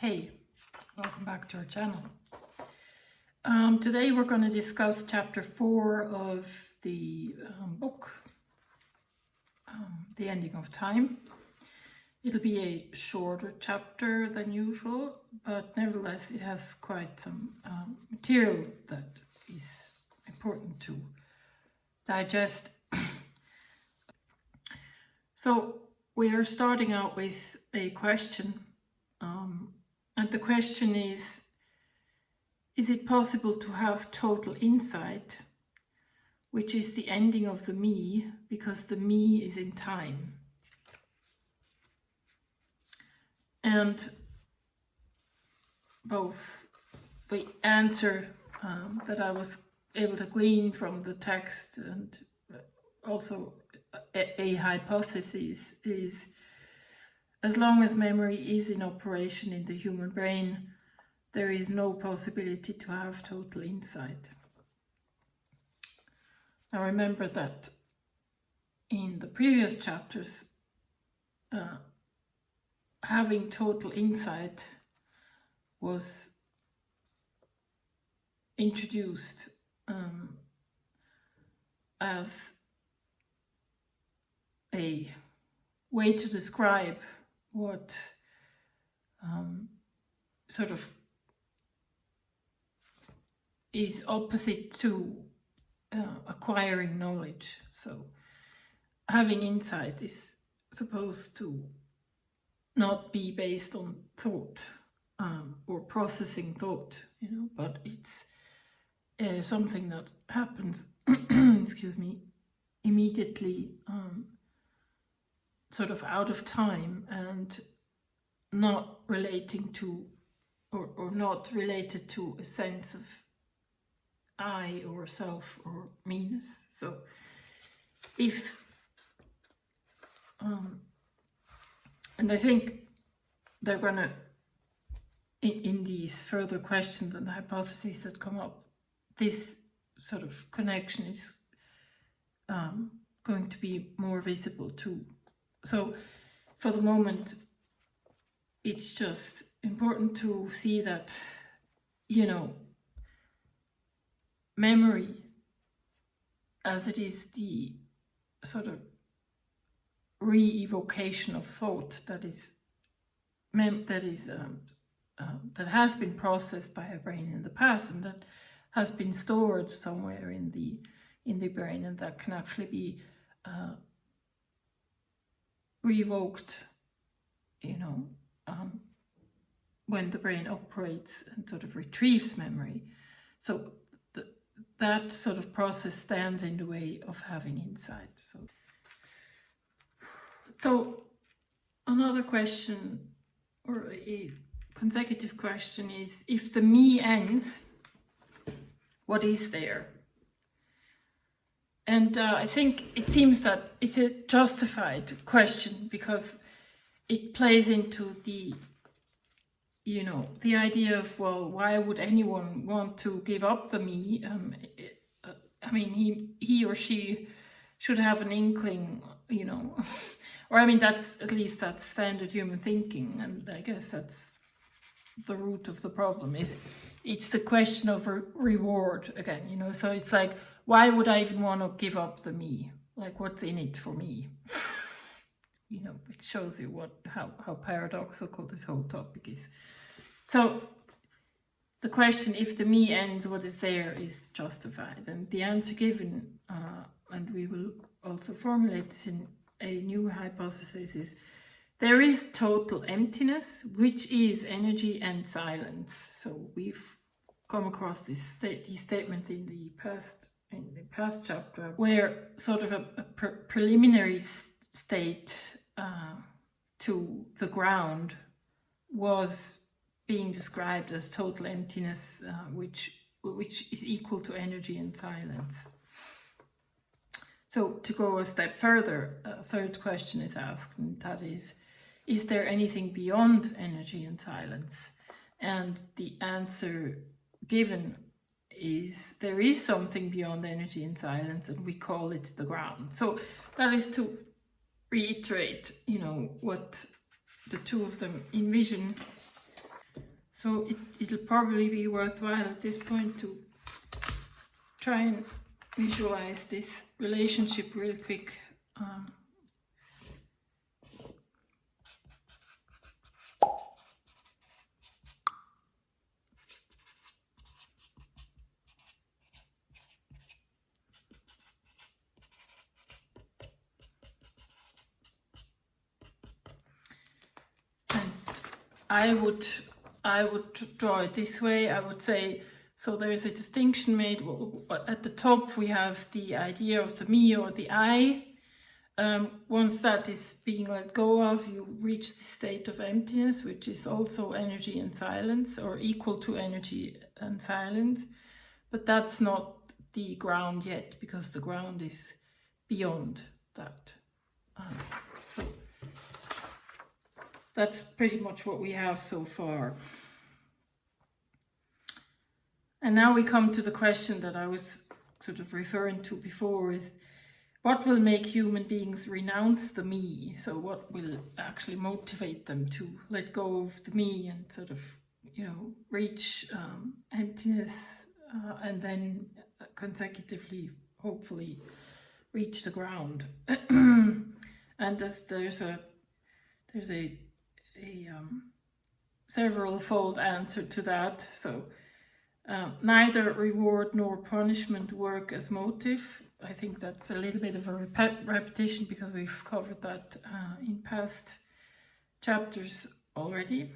Hey, welcome back to our channel. Today we're going to discuss chapter 4 of the book, The Ending of Time. It'll be a shorter chapter than usual, but nevertheless it has quite some material that is important to digest. So we are starting out with a question, and the question is it possible to have total insight, which is the ending of the me, because the me is in time? And both the answer that I was able to glean from the text and also a hypothesis is, as long as memory is in operation in the human brain, there is no possibility to have total insight. Now remember that in the previous chapters, having total insight was introduced as a way to describe what sort of is opposite to acquiring knowledge. So having insight is supposed to not be based on thought or processing thought, but it's something that happens excuse me, immediately, sort of out of time, and not relating to or not related to a sense of I or self or meanness. So if and I think they're gonna in these further questions and hypotheses that come up, this sort of connection is going to be more visible too. So for the moment, it's just important to see that, memory, as it is the sort of re-evocation of thought that has been processed by a brain in the past, and that has been stored somewhere in the brain, and that can actually be revoked, when the brain operates and sort of retrieves memory. So that sort of process stands in the way of having insight. So another question, or a consecutive question, is, if the me ends, what is there? And I think it seems that it's a justified question, because it plays into the idea of, well, why would anyone want to give up the me? I mean, he or she should have an inkling, or I mean, that's standard human thinking, and I guess that's the root of the problem. It's the question of reward again, so it's like, why would I even want to give up the me? Like, what's in it for me? It shows you how paradoxical this whole topic is. So the question, if the me ends, what is there, is justified. And the answer given, and we will also formulate this in a new hypothesis, is there is total emptiness, which is energy and silence. So we've come across these statements in the past chapter, where sort of a preliminary state to the ground was being described as total emptiness, which is equal to energy and silence. So to go a step further, a third question is asked, and that is there anything beyond energy and silence? And the answer given is, there is something beyond energy and silence, and we call it the ground. So that is to reiterate, what the two of them envision So it'll probably be worthwhile at this point to try and visualize this relationship real quick. I would draw it this way. I would say, so there's a distinction made. At the top we have the idea of the me or the I. Once that is being let go of, you reach the state of emptiness, which is also energy and silence, or equal to energy and silence. But that's not the ground yet, because the ground is beyond that. So that's pretty much what we have so far. And now we come to the question that I was sort of referring to before, is what will make human beings renounce the me? So what will actually motivate them to let go of the me and sort of, reach emptiness and then consecutively, hopefully, reach the ground. And there's a several-fold answer to that. So neither reward nor punishment work as motive. I think that's a little bit of a repetition because we've covered that in past chapters already.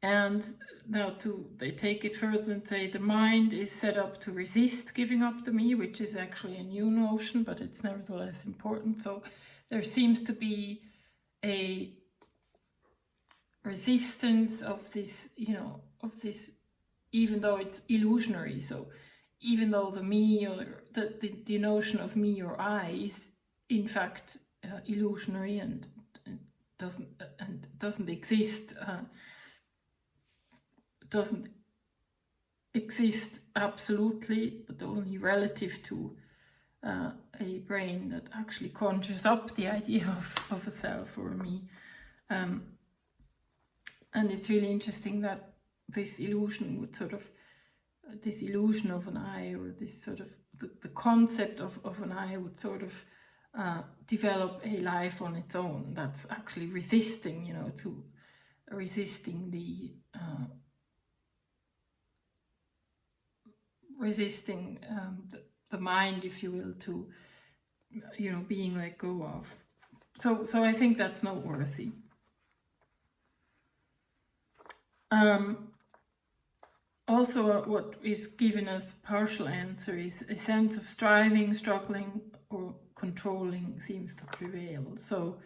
And now they take it further and say the mind is set up to resist giving up the me, which is actually a new notion, but it's nevertheless important. So there seems to be a resistance of this, even though it's illusionary. So even though the me or the notion of me or I is in fact illusionary and doesn't exist, doesn't exist absolutely, but only relative to a brain that actually conjures up the idea of a self or a me. And it's really interesting that this illusion of an I, or this sort of the concept of an I would sort of develop a life on its own that's actually resisting the mind, if you will, to being let go of. So I think that's noteworthy. Also, what is given as partial answer is a sense of striving, struggling, or controlling seems to prevail. So,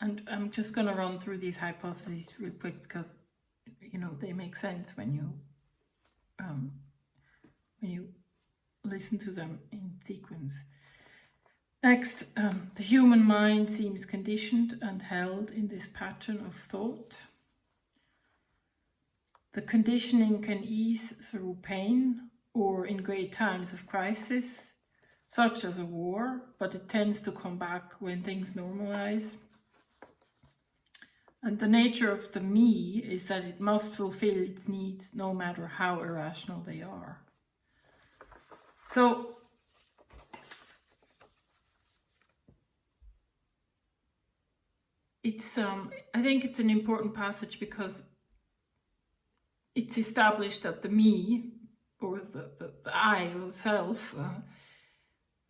and I'm just going to run through these hypotheses real quick because they make sense when you listen to them in sequence. Next, the human mind seems conditioned and held in this pattern of thought. The conditioning can ease through pain or in great times of crisis, such as a war, but it tends to come back when things normalize. And the nature of the me is that it must fulfill its needs no matter how irrational they are. So, I think it's an important passage because it's established that the me, or the I, or self,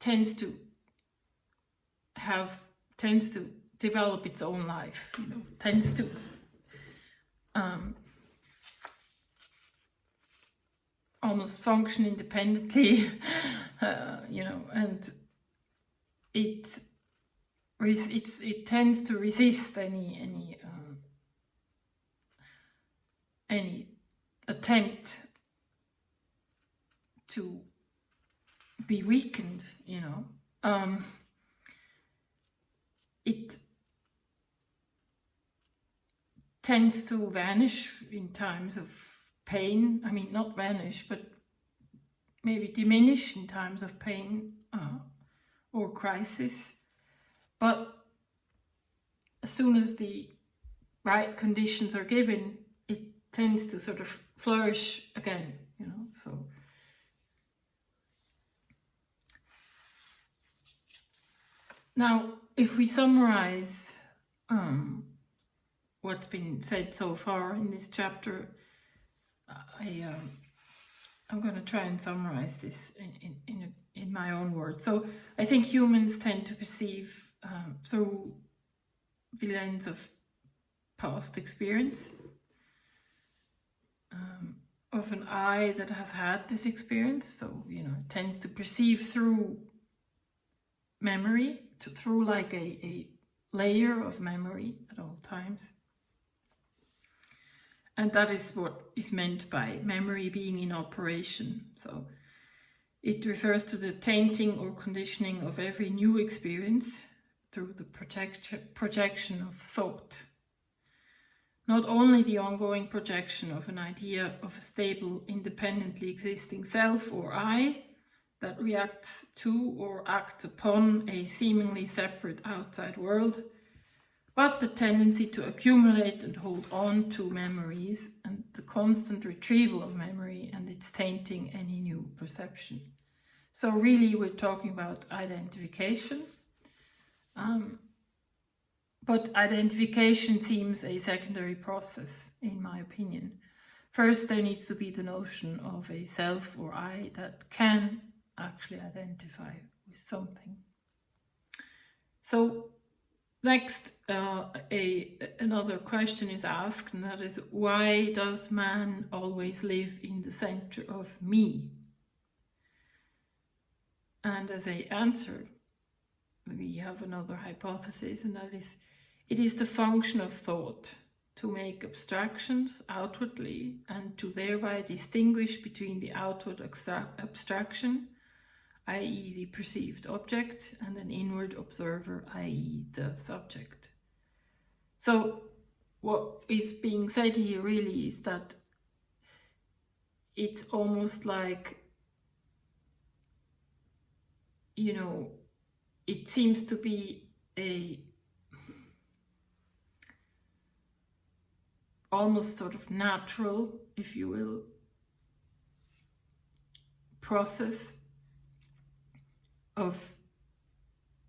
tends to develop its own life, tends to almost function independently, and it tends to resist any attempt to be weakened, it tends to vanish in times of pain. I mean, not vanish, but maybe diminish in times of pain or crisis. But as soon as the right conditions are given, it tends to sort of flourish again, you know. So now, if we summarize what's been said so far in this chapter, I'm going to try and summarize this in my own words. So I think humans tend to perceive through the lens of past experience, of an I that has had this experience. So, you know, it tends to perceive through memory, through like a layer of memory at all times. And that is what is meant by memory being in operation. So it refers to the tainting or conditioning of every new experience through the projection of thought. Not only the ongoing projection of an idea of a stable, independently existing self or I that reacts to or acts upon a seemingly separate outside world, but the tendency to accumulate and hold on to memories and the constant retrieval of memory and its tainting any new perception. So really we're talking about identification. But identification seems a secondary process, in my opinion. First, there needs to be the notion of a self or I that can actually identify with something. So next, another question is asked, and that is, why does man always live in the center of me? And as an answer, we have another hypothesis, and that is, it is the function of thought to make abstractions outwardly and to thereby distinguish between the outward abstraction, i.e. the perceived object, and an inward observer, i.e. the subject. So what is being said here really is that it's almost like, you know, it seems to be a almost sort of natural, if you will, process of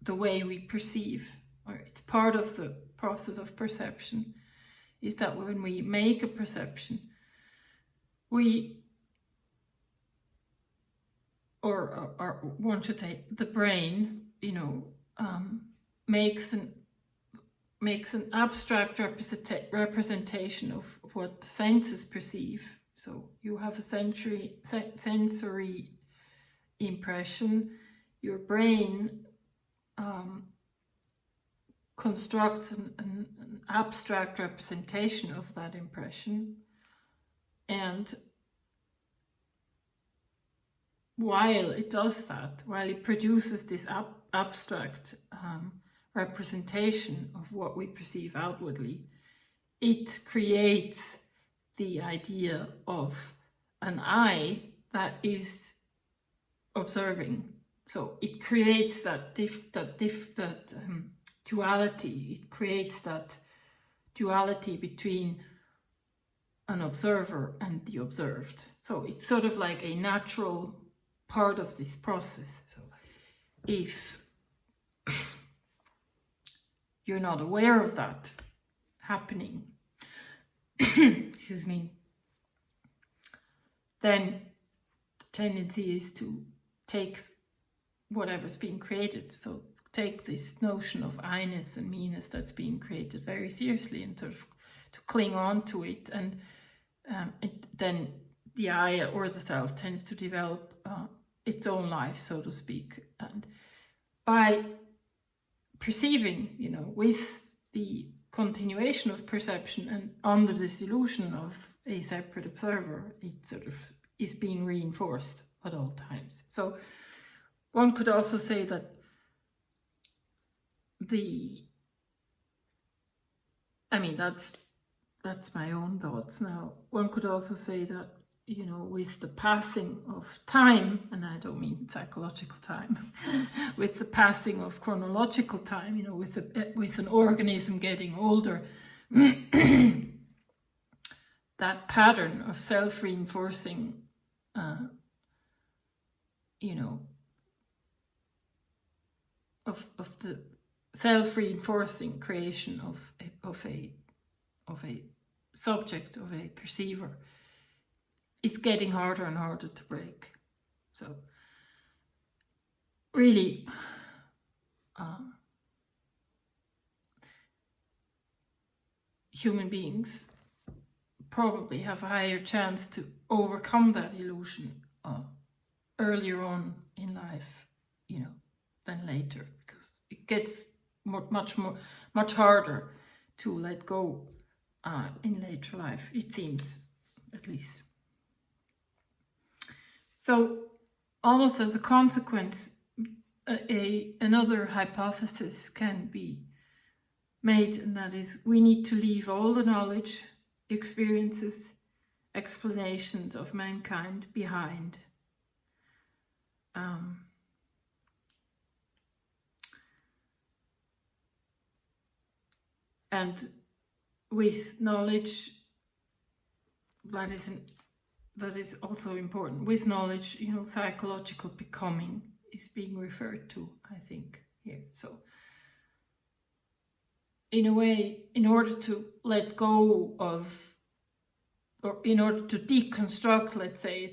the way we perceive, or it's part of the process of perception, is that when we make a perception, we, or one should say, the brain, you know, makes an abstract representation of what the senses perceive. So you have a sensory impression. Your brain constructs an abstract representation of that impression, and while it does that, while it produces this abstract representation of what we perceive outwardly, it creates the idea of an I that is observing. So it creates that duality. It creates that duality between an observer and the observed. So it's sort of like a natural part of this process. So if you're not aware of that happening, excuse me, then the tendency is to take whatever's being created. So take this notion of I-ness and me-ness that's being created very seriously and sort of to cling on to it. And then the I or the self tends to develop its own life, so to speak. And by perceiving, you know, with the continuation of perception and under this illusion of a separate observer, it sort of is being reinforced at all times. So one could also say that that's my own thoughts now. One could also say that, you know, with the passing of time, and I don't mean psychological time, with the passing of chronological time, you know, with an organism getting older, that pattern of self-reinforcing, of the self-reinforcing creation of a subject, of a perceiver, is getting harder and harder to break. So really, human beings probably have a higher chance to overcome that illusion earlier on in life, than later, because it gets much harder to let go in later life, it seems, at least. So, almost as a consequence, another hypothesis can be made, and that is, we need to leave all the knowledge, experiences, explanations of mankind behind. And with knowledge, that is also important. With knowledge, psychological becoming is being referred to, I think, here. So, in a way, in order to let go of, or in order to deconstruct, let's say,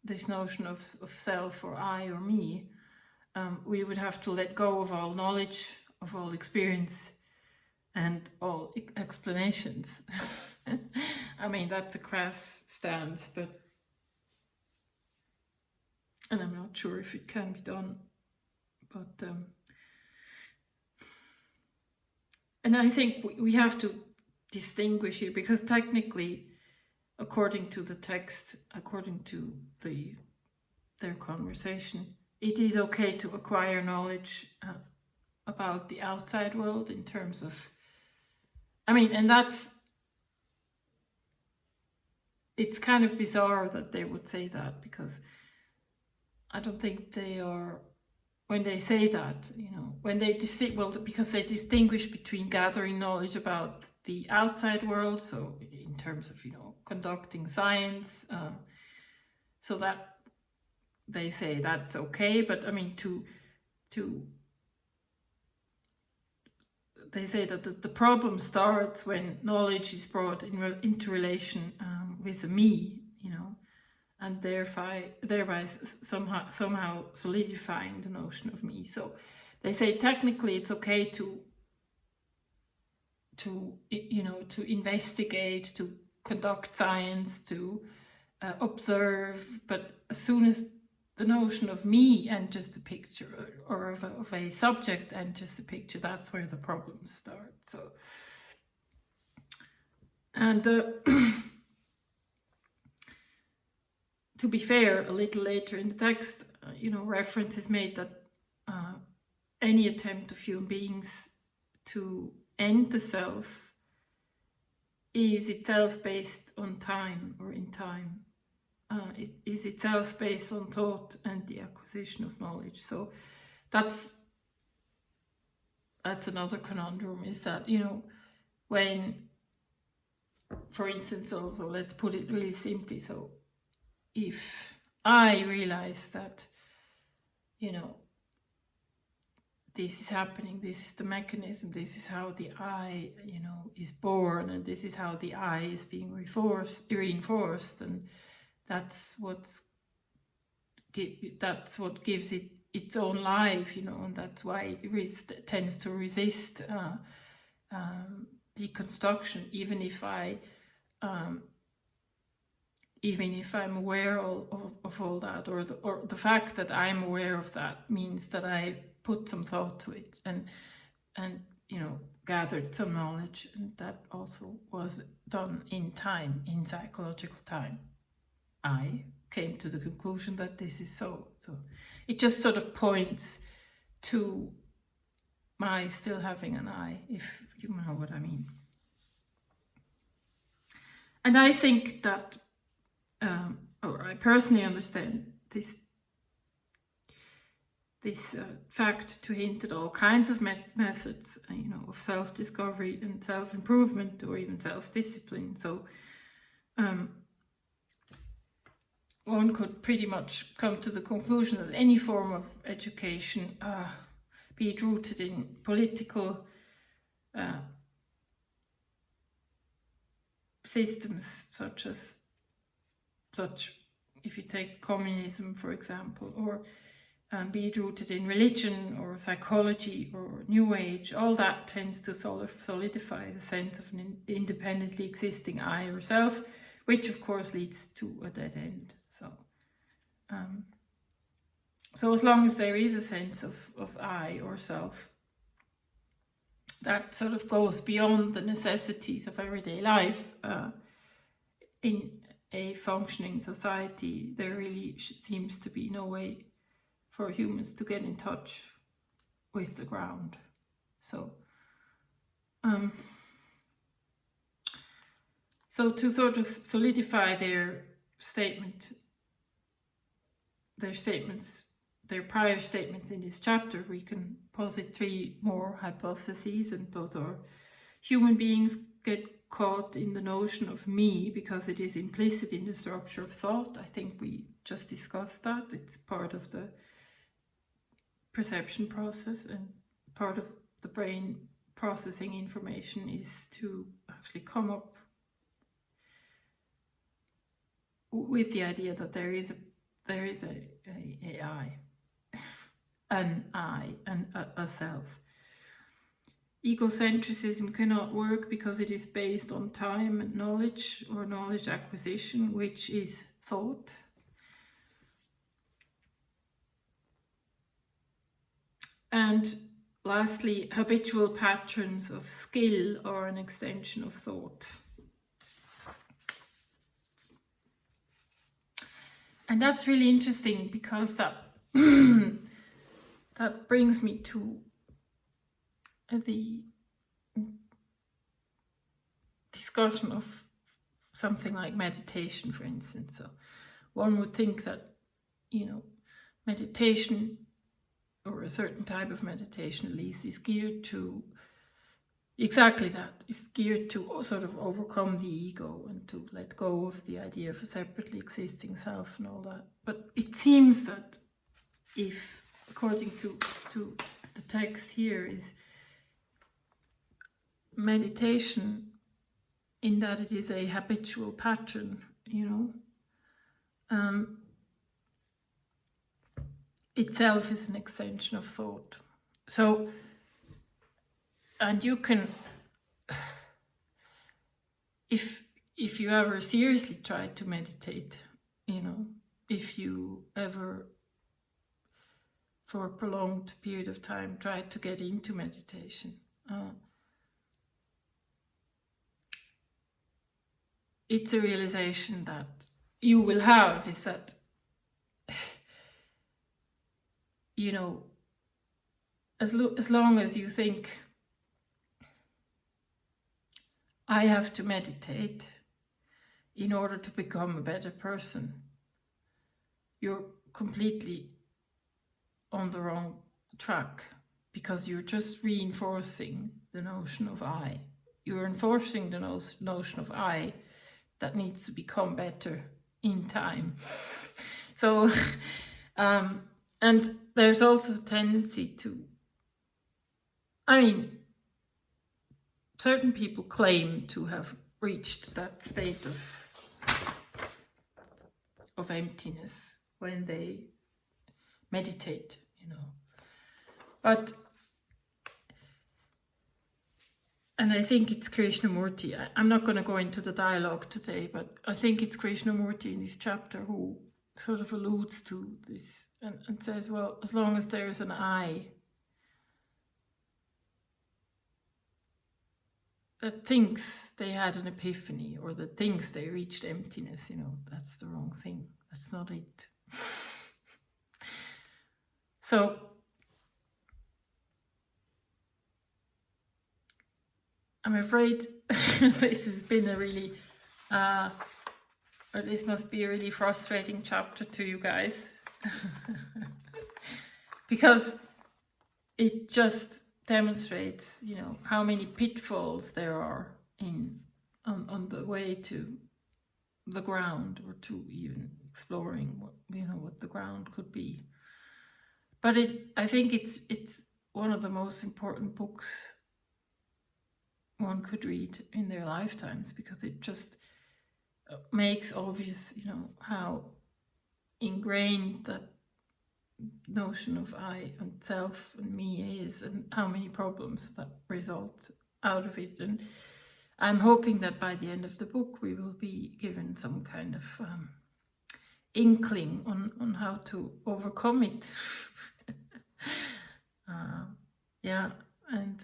this notion of self or I or me, we would have to let go of all knowledge, of all experience, and all explanations. I mean, that's a crass stance, and I'm not sure if it can be done, but and I think we have to distinguish here, because technically, according to the text, according to their conversation, it is okay to acquire knowledge about the outside world in terms of, and it's kind of bizarre that they would say that, because I don't think they are, when they say that, when they because they distinguish between gathering knowledge about the outside world, so in terms of, conducting science, so that they say that's okay, but they say that the problem starts when knowledge is brought into relation with the me, and thereby somehow solidifying the notion of me. So they say technically it's okay to investigate, to conduct science, to observe, but as soon as the notion of me enters the picture, or of a subject enters the picture, that's where the problems start. So, and to be fair, a little later in the text, reference is made that any attempt of human beings to end the self is itself based on time, or in time. It is itself based on thought and the acquisition of knowledge. So that's another conundrum, is that, when, for instance, also, let's put it really simply, so if I realize that, this is happening, this is the mechanism, this is how the I, is born, and this is how the I is being reinforced, and that's what gives it its own life, and that's why it tends to resist deconstruction, even if I'm aware of all that, or the fact that I'm aware of that means that I put some thought to it and gathered some knowledge, and that also was done in time, in psychological time. I came to the conclusion that this is so. So it just sort of points to my still having an I, if you know what I mean. And I think that, or I personally understand this this fact to hint at all kinds of methods, of self-discovery and self-improvement, or even self-discipline. So one could pretty much come to the conclusion that any form of education, be it rooted in political systems, such if you take communism, for example, or be it rooted in religion or psychology or New Age, all that tends to solidify the sense of an independently existing I or self, which of course leads to a dead end. So as long as there is a sense of I or self that sort of goes beyond the necessities of everyday life, in a functioning society, there really seems to be no way for humans to get in touch with the ground. So to sort of solidify their prior statements in this chapter, we can posit 3 more hypotheses, and those are: human beings get caught in the notion of me because it is implicit in the structure of thought. I think we just discussed that. It's part of the perception process, and part of the brain processing information is to actually come up with the idea that there is a I, an I, and a self. Egocentrism cannot work because it is based on time and knowledge, or knowledge acquisition, which is thought. And lastly, habitual patterns of skill are an extension of thought. And that's really interesting, because that that brings me to the discussion of something like meditation, for instance. So one would think that, meditation, or a certain type of meditation at least, is geared to exactly that. It's geared to sort of overcome the ego and to let go of the idea of a separately existing self and all that. But it seems that if, according to the text here, is meditation in that it is a habitual pattern, itself is an extension of thought. So, and you can, if you ever seriously try to meditate, if you ever for a prolonged period of time try to get into meditation, it's a realization that you will have, is that as long as you think, I have to meditate in order to become a better person, you're completely on the wrong track, because you're just reinforcing the notion of I. You're enforcing the notion of I that needs to become better in time. So, and there's also a tendency to, certain people claim to have reached that state of emptiness when they meditate, But, and I think it's Krishnamurti. I'm not going to go into the dialogue today, but I think it's Krishnamurti in this chapter who sort of alludes to this and says, well, as long as there's an I that thinks they had an epiphany, or that thinks they reached emptiness, that's the wrong thing. That's not it. So, I'm afraid this has been a really, or this must be a really frustrating chapter to you guys. because it just demonstrates, you know, how many pitfalls there are on the way to the ground, or to even exploring what, you know, what the ground could be. But I think it's one of the most important books one could read in their lifetimes, because it just makes obvious, you know, how ingrained that notion of I and self and me is, and how many problems that result out of it. And I'm hoping that by the end of the book we will be given some kind of inkling on how to overcome it. Yeah, and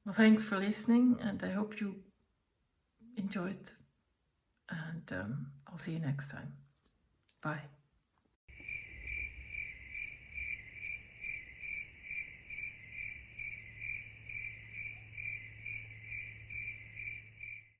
well, thanks for listening, and I hope you enjoyed, and I'll see you next time. Bye.